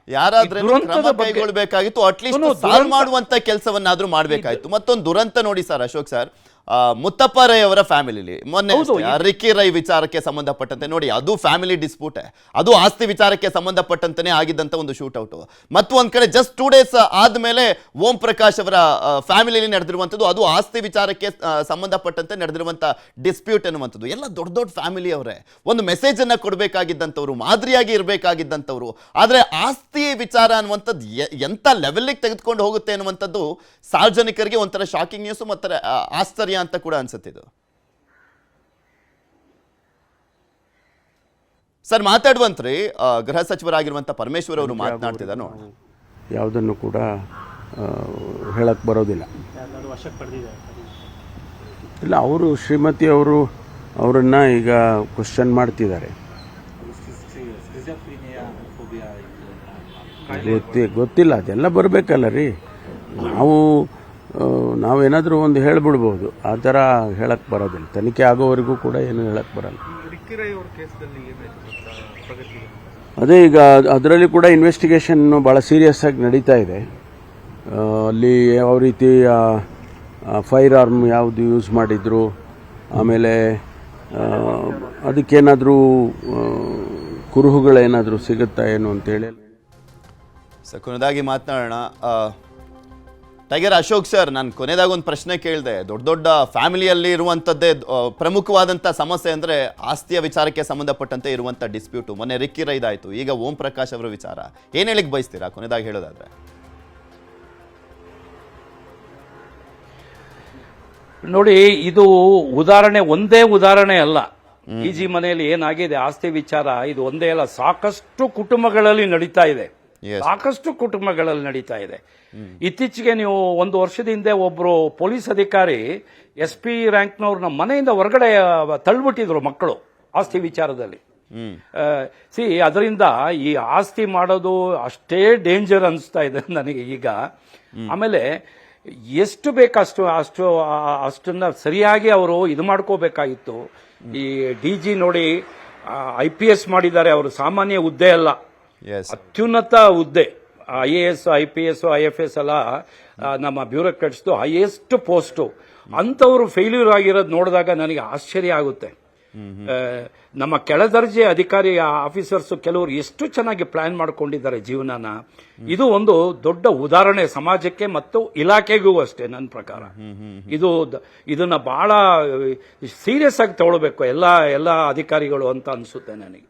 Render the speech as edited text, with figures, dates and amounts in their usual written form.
ಯಾರಾದ್ರೂ ಕ್ರಮ ಕೈಗೊಳ್ಳಬೇಕಾಗಿತ್ತು, at least solve ಮಾಡುವಂತ ಕೆಲಸವನ್ನಾದ್ರೂ ಮಾಡ್ಬೇಕಾಯ್ತು. ಮತ್ತೊಂದು ದುರಂತ ನೋಡಿ ಸರ್ ಅಶೋಕ್ ಸರ್, ಮುತ್ತಪ್ಪ ರೈ ಅವರ ಫ್ಯಾಮಿಲಿಲಿ ಮೊನ್ನೆ ರಿಕ್ಕಿ ರೈ ವಿಚಾರಕ್ಕೆ ಸಂಬಂಧಪಟ್ಟಂತೆ ನೋಡಿ, ಅದು ಫ್ಯಾಮಿಲಿ ಡಿಸ್ಪ್ಯೂಟ್, ಅದು ಆಸ್ತಿ ವಿಚಾರಕ್ಕೆ ಸಂಬಂಧಪಟ್ಟಂತೆ ಆಗಿದ್ದಂತ ಒಂದು ಶೂಟ್ಔಟ್. ಮತ್ತು ಒಂದ್ ಕಡೆ ಜಸ್ಟ್ 2 days ಆದ್ಮೇಲೆ ಓಂ ಪ್ರಕಾಶ್ ಅವರ ಫ್ಯಾಮಿಲಿಲಿ ನಡೆದಿರುವಂತದ್ದು, ಅದು ಆಸ್ತಿ ವಿಚಾರಕ್ಕೆ ಸಂಬಂಧಪಟ್ಟಂತೆ ನಡೆದಿರುವಂತ ಡಿಸ್ಪ್ಯೂಟ್ ಎನ್ನುವಂಥದ್ದು. ಎಲ್ಲ ದೊಡ್ಡ ದೊಡ್ಡ ಫ್ಯಾಮಿಲಿ ಅವರೇ, ಒಂದು ಮೆಸೇಜ್ ಅನ್ನ ಕೊಡಬೇಕಾಗಿದ್ದಂಥವ್ರು, ಮಾದರಿಯಾಗಿ ಇರಬೇಕಾಗಿದ್ದಂಥವ್ರು. ಆದ್ರೆ ಆಸ್ತಿ ವಿಚಾರ ಅನ್ನುವಂಥದ್ದು ಎಂತ ಲೆವೆಲ್ಗೆ ತೆಗೆದುಕೊಂಡು ಹೋಗುತ್ತೆ ಅನ್ನುವಂಥದ್ದು ಸಾರ್ವಜನಿಕರಿಗೆ ಒಂಥರ ಶಾಕಿಂಗ್ ನ್ಯೂಸ್ ಮತ್ತೆ ಆಶ್ಚರ್ಯ ಅಂತ ಕೂಡ ಅನ್ಸುತ್ತಿದ್ದು. ಸರ್ ಮಾತಾಡುವಂತ್ರಿ ಗೃಹ ಸಚಿವರಾಗಿರುವಂತ ಪರಮೇಶ್ವರ್ ಅವರು ಮಾತನಾಡ್ತಿದ್ದಾರೆ ನೋಡೋಣ. ಯಾವುದನ್ನು ಕೂಡ ಹೇಳಕ್ ಬರೋದಿಲ್ಲ. ಇಲ್ಲ, ಅವರು ಶ್ರೀಮತಿ ಅವರು ಅವರನ್ನ ಈಗ ಕ್ವಶನ್ ಮಾಡ್ತಿದ್ದಾರೆ. ಗೊತ್ತಿಲ್ಲ, ಅದೆಲ್ಲ ಬರಬೇಕಲ್ಲ ರೀ. ನಾವೇನಾದರೂ ಒಂದು ಹೇಳ್ಬಿಡ್ಬೋದು, ಆ ಥರ ಹೇಳಕ್ ಬರೋದಿಲ್ಲ. ತನಿಖೆ ಆಗೋವರೆಗೂ ಕೂಡ ಏನು ಹೇಳಕ್ ಬರಲ್ಲ. ಅದೇ ಈಗ ಅದರಲ್ಲಿ ಕೂಡ ಇನ್ವೆಸ್ಟಿಗೇಷನ್ ಭಾಳ ಸೀರಿಯಸ್ ಆಗಿ ನಡೀತಾ ಇದೆ. ಅಲ್ಲಿ ಯಾವ ರೀತಿ ಫೈರ್ ಆರ್ಮ್ ಯಾವುದು ಯೂಸ್ ಮಾಡಿದ್ರು, ಆಮೇಲೆ ಅದಕ್ಕೇನಾದರೂ ಕುರುಹುಗಳೇನಾದರೂ ಸಿಗುತ್ತಾ ಏನು ಅಂತೇಳಿ ಕೊನೆಯದಾಗಿ ಮಾತನಾಡೋಣ. ಟೈಗರ್ ಅಶೋಕ್ ಸರ್, ನಾನು ಕೊನೆಯದಾಗ ಒಂದು ಪ್ರಶ್ನೆ ಕೇಳಿದೆ. ದೊಡ್ಡ ದೊಡ್ಡ ಫ್ಯಾಮಿಲಿಯಲ್ಲಿ ಇರುವಂಥದ್ದೇ ಪ್ರಮುಖವಾದಂಥ ಸಮಸ್ಯೆ ಅಂದರೆ ಆಸ್ತಿಯ ವಿಚಾರಕ್ಕೆ ಸಂಬಂಧಪಟ್ಟಂತೆ ಇರುವಂಥ ಡಿಸ್ಪ್ಯೂಟು. ಮೊನ್ನೆ ರಿಕ್ಕಿ ರೈದಾಯಿತು, ಈಗ ಓಂ ಪ್ರಕಾಶ್ ಅವರ ವಿಚಾರ. ಏನು ಹೇಳಿಕ್ ಬಯಸ್ತೀರಾ ಕೊನೆಯದಾಗಿ ಹೇಳೋದಾದ್ರೆ? ನೋಡಿ, ಇದು ಉದಾಹರಣೆ, ಒಂದೇ ಉದಾಹರಣೆ ಅಲ್ಲ. PG ಮನೆಯಲ್ಲಿ ಏನಾಗಿದೆ ಆಸ್ತಿ ವಿಚಾರ, ಇದು ಒಂದೇ ಅಲ್ಲ, ಸಾಕಷ್ಟು ಕುಟುಂಬಗಳಲ್ಲಿ ನಡೀತಾ ಇದೆ. ಸಾಕಷ್ಟು ಕುಟುಂಬಗಳಲ್ಲಿ ನಡೀತಾ ಇದೆ. ಇತ್ತೀಚೆಗೆ ನೀವು 1 ವರ್ಷದ ಹಿಂದೆ ಒಬ್ರು ಪೊಲೀಸ್ ಅಧಿಕಾರಿ SP ರ್ಯಾಂಕ್ನವ್ರನ್ನ ಮನೆಯಿಂದ ಹೊರಗಡೆ ತಳ್ಳಿಬಿಟ್ಟಿದ್ರು ಮಕ್ಕಳು ಆಸ್ತಿ ವಿಚಾರದಲ್ಲಿ. ಅದರಿಂದ ಈ ಆಸ್ತಿ ಮಾಡೋದು ಅಷ್ಟೇ ಡೇಂಜರ್ ಅನಿಸ್ತಾ ಇದೆ ನನಗೆ ಈಗ. ಆಮೇಲೆ ಎಷ್ಟು ಬೇಕಷ್ಟು ಅಷ್ಟನ್ನ ಸರಿಯಾಗಿ ಅವರು ಇದು ಮಾಡ್ಕೋಬೇಕಾಗಿತ್ತು. ಈ DG ನೋಡಿ IPS ಮಾಡಿದ್ದಾರೆ, ಅವರು ಸಾಮಾನ್ಯ ಹುದ್ದೆ ಅಲ್ಲ, ಅತ್ಯುನ್ನತ ಹುದ್ದೆ. IAS IPS IFS ಅಲ್ಲ, ನಮ್ಮ ಬ್ಯೂರೋಕ್ರಾಟ್ಸ್ ಹೈಯೆಸ್ಟ್ ಪೋಸ್ಟು. ಅಂಥವ್ರು ಫೇಲ್ಯೂರ್ ಆಗಿರೋದು ನೋಡಿದಾಗ ನನಗೆ ಆಶ್ಚರ್ಯ ಆಗುತ್ತೆ. ನಮ್ಮ ಕೆಳದರ್ಜೆ ಅಧಿಕಾರಿ ಆಫೀಸರ್ಸ್ ಕೆಲವರು ಎಷ್ಟು ಚೆನ್ನಾಗಿ ಪ್ಲಾನ್ ಮಾಡ್ಕೊಂಡಿದ್ದಾರೆ ಜೀವನನ. ಇದು ಒಂದು ದೊಡ್ಡ ಉದಾಹರಣೆ ಸಮಾಜಕ್ಕೆ ಮತ್ತು ಇಲಾಖೆಗೂ ಅಷ್ಟೇ. ನನ್ನ ಪ್ರಕಾರ ಇದನ್ನ ಬಹಳ ಸೀರಿಯಸ್ ಆಗಿ ತಗೊಳ್ಬೇಕು ಎಲ್ಲ ಅಧಿಕಾರಿಗಳು ಅಂತ ಅನ್ಸುತ್ತೆ ನನಗೆ.